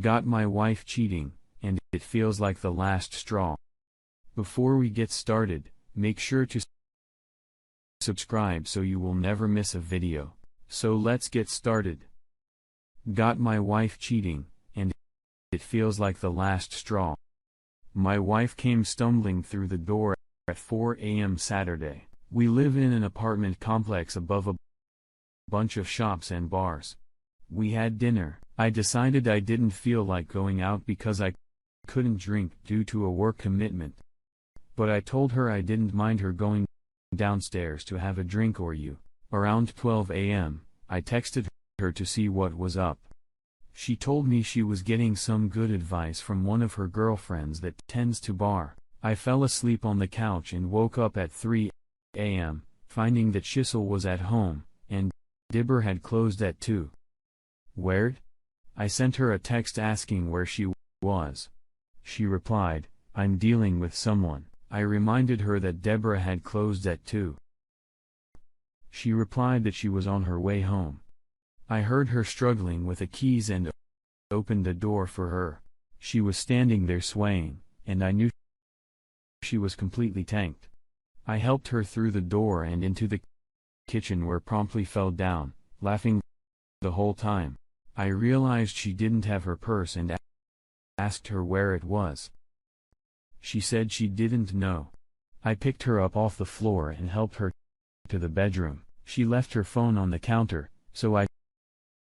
Got my wife cheating, and it feels like the last straw. Before we get started, make sure to subscribe so you will never miss a video. So let's get started. Got my wife cheating, and it feels like the last straw. My wife came stumbling through the door at 4 a.m. Saturday. We live in an apartment complex above a bunch of shops and bars. We had dinner. I decided I didn't feel like going out because I couldn't drink due to a work commitment. But I told her I didn't mind her going downstairs to have a drink or you. Around 12 a.m., I texted her to see what was up. She told me she was getting some good advice from one of her girlfriends that tends to bar. I fell asleep on the couch and woke up at 3 a.m., finding that Shissel was at home, and Dibber had closed at 2. Weird? I sent her a text asking where she was. She replied, "I'm dealing with someone." I reminded her that Deborah had closed at 2. She replied that she was on her way home. I heard her struggling with the keys and opened the door for her. She was standing there swaying, and I knew she was completely tanked. I helped her through the door and into the kitchen where promptly fell down, laughing the whole time. I realized she didn't have her purse and asked her where it was. She said she didn't know. I picked her up off the floor and helped her to the bedroom. She left her phone on the counter, so I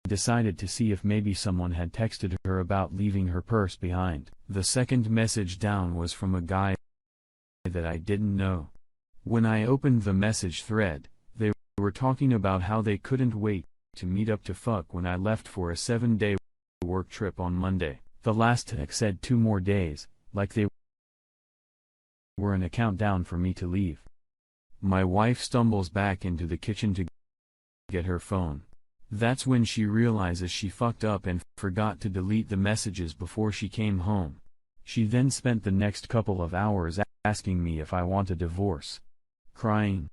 decided to see if maybe someone had texted her about leaving her purse behind. The second message down was from a guy that I didn't know. When I opened the message thread, they were talking about how they couldn't wait to meet up to fuck when I left for a 7-day work trip on Monday. The last text said 2 more days, like they were in a countdown for me to leave. My wife stumbles back into the kitchen to get her phone. That's when she realizes she fucked up and forgot to delete the messages before she came home. She then spent the next couple of hours asking me if I want a divorce. Crying.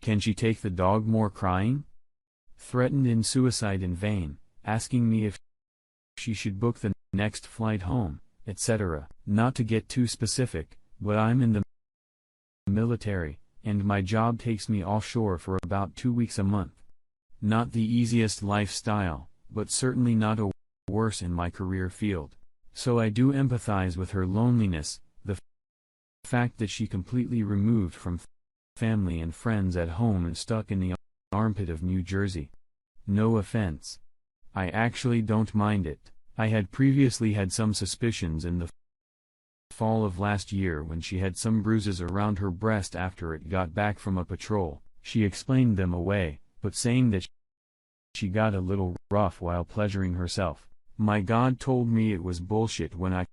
Can she take the dog more crying? Threatened in suicide in vain, asking me if she should book the next flight home, etc. Not to get too specific, but I'm in the military, and my job takes me offshore for about 2 weeks a month. Not the easiest lifestyle, but certainly not a worse in my career field. So I do empathize with her loneliness, the fact that she completely removed from family and friends at home and stuck in the armpit of New Jersey. No offense. I actually don't mind it. I had previously had some suspicions in the fall of last year when she had some bruises around her breast after it got back from a patrol. She explained them away, but saying that she got a little rough while pleasuring herself. My God told me it was bullshit. When I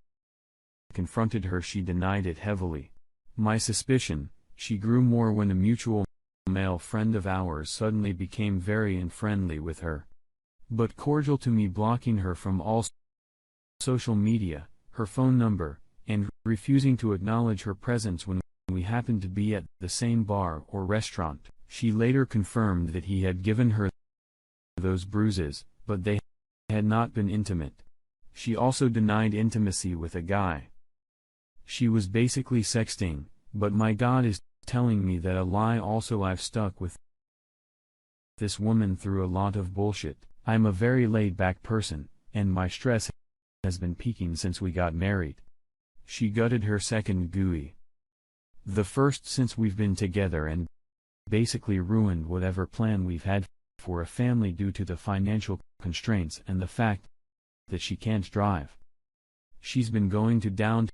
confronted her, she denied it heavily. My suspicion, she grew more when a mutual male friend of ours suddenly became very unfriendly with her, but cordial to me, blocking her from all social media, her phone number, and refusing to acknowledge her presence when we happened to be at the same bar or restaurant. She later confirmed that he had given her those bruises, but they had not been intimate. She also denied intimacy with a guy. She was basically sexting, but my God is telling me that a lie. Also, I've stuck with this woman through a lot of bullshit. I'm a very laid-back person, and my stress has been peaking since we got married. She gutted her second gooey. The first since we've been together, and basically ruined whatever plan we've had for a family due to the financial constraints and the fact that she can't drive. She's been going down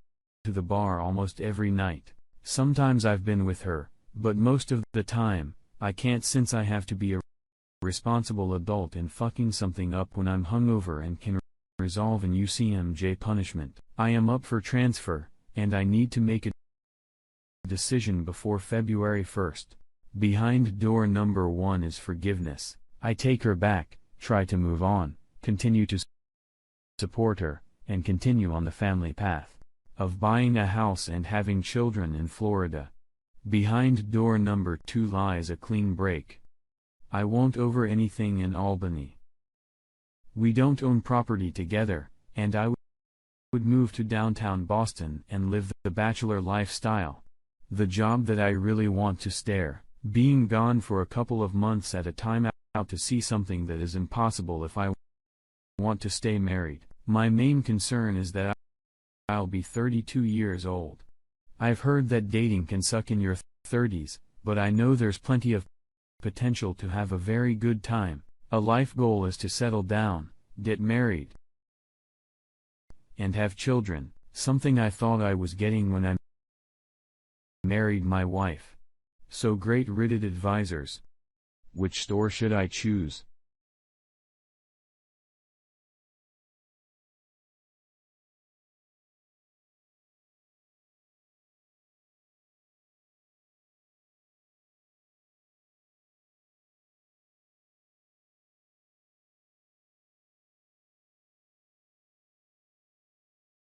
to the bar almost every night. Sometimes I've been with her, but most of the time, I can't, since I have to be a responsible adult and fucking something up when I'm hungover and can resolve an UCMJ punishment. I am up for transfer, and I need to make a decision before February 1st. Behind door number 1 is forgiveness. I take her back, try to move on, continue to support her, and continue on the family path of buying a house and having children in Florida. Behind door number 2 lies a clean break. I won't over anything in Albany. We don't own property together, and I would move to downtown Boston and live the bachelor lifestyle. The job that I really want to stare, being gone for a couple of months at a time out to see something that is impossible if I want to stay married. My main concern is that I'll be 32 years old. I've heard that dating can suck in your 30s, but I know there's plenty of potential to have a very good time. A life goal is to settle down, get married, and have children, something I thought I was getting when I married my wife. So great Reddit advisors. Which store should I choose?